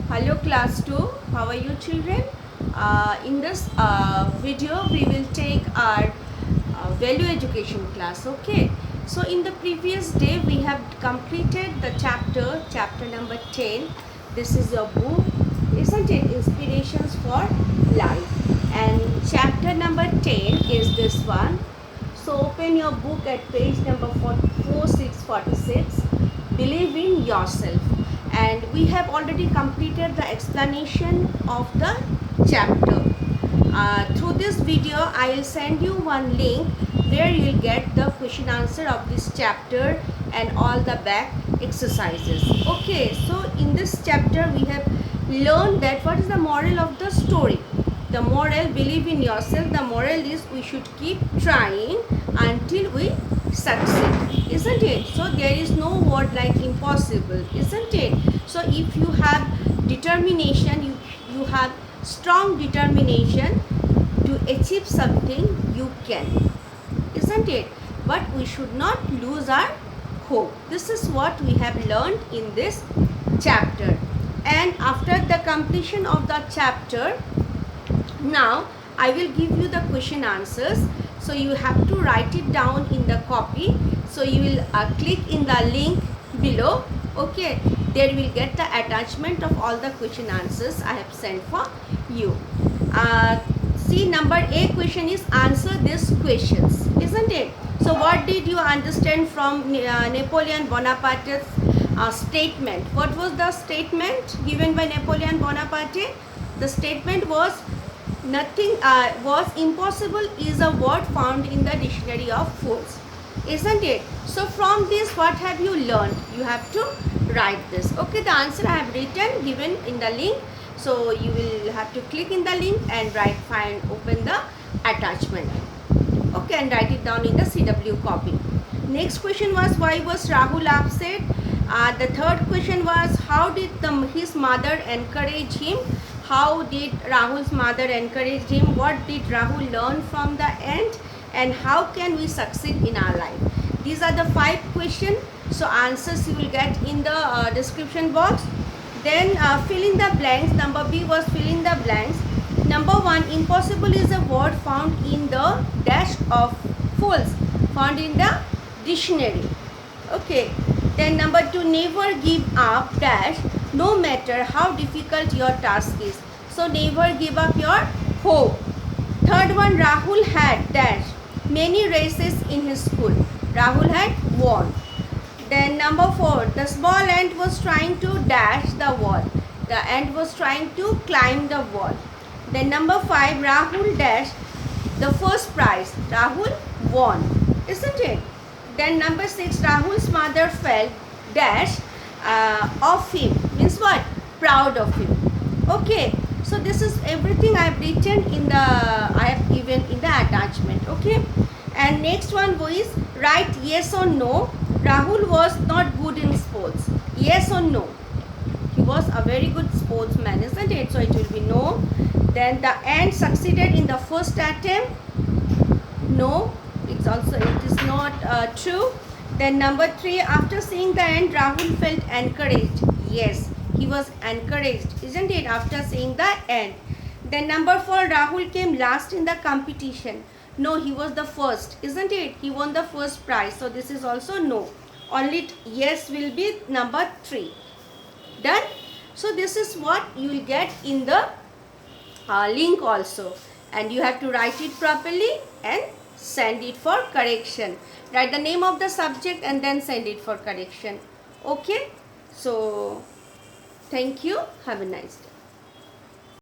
Hello class 2, how are you children? In this video we will take our value education class, okay? So in the previous day we have completed the chapter number 10. This is your book, isn't it? Inspirations for Life. And chapter number 10 is this one. So open your book at page number 4646. Believe in yourself. And we have already completed the explanation of the chapter. Through this video I will send you one link where you will get the question answer of this chapter and all the back exercises. Okay, so in this chapter we have learned that what is the moral of the story. The moral, believe in yourself. The moral is we should keep trying until we succeed, isn't it? So there is no word like impossible, isn't it? So if you have determination, you have strong determination to achieve something, you can, isn't it? But we should not lose our hope. This is what we have learned in this chapter. And after the completion of the chapter, now I will give you the question answers. So you have to write it down in the copy. So you will click in the link below. Okay, there you will get the attachment of all the question answers I have sent for you. See, number A question is answer these questions, isn't it? So what did you understand from Napoleon Bonaparte's statement? What was the statement given by Napoleon Bonaparte? The statement was nothing was impossible is a word found in the dictionary of fools, isn't it? So from this what have you learned? You have to write this. Okay, the answer I have written given in the link. So you will have to click in the link and open the attachment. Okay, and write it down in the CW copy. Next question was, why was Rahul upset? The third question was, how did his mother encourage him? How did Rahul's mother encourage him? What did Rahul learn from the end? And how can we succeed in our life? These are the 5 questions. So answers you will get in the description box. Then fill in the blanks. Number B was fill in the blanks. Number 1, impossible is a word found in the dash of fools, found in the dictionary. Okay. Then number 2, never give up dash no matter how difficult your task is. So never give up your hope. Third one, Rahul had dash many races in his school. Rahul had won. Then number 4, the small ant was trying to dash the wall. The ant was trying to climb the wall. Then number 5, Rahul dashed the first prize. Rahul won, isn't it? Then number 6, Rahul's mother felt dash of him, means what? Proud of him. Okay, so this is everything I have written in the I have given in the attachment. Okay, and next one is write yes or no. Rahul was not good in sports. Yes or no? He was a very good sportsman, isn't it? So it will be no. Then the ant succeeded in the first attempt. No, it is not true. Then number 3, after seeing the ant, Rahul felt encouraged. Yes, he was encouraged, isn't it, after seeing the ant. Then number 4, Rahul came last in the competition. No, he was the first, isn't it? He won the first prize. So this is also no. Only yes will be number 3. Done? So this is what you will get in the link also. And you have to write it properly and send it for correction. Write the name of the subject and then send it for correction. Okay? So, thank you. Have a nice day.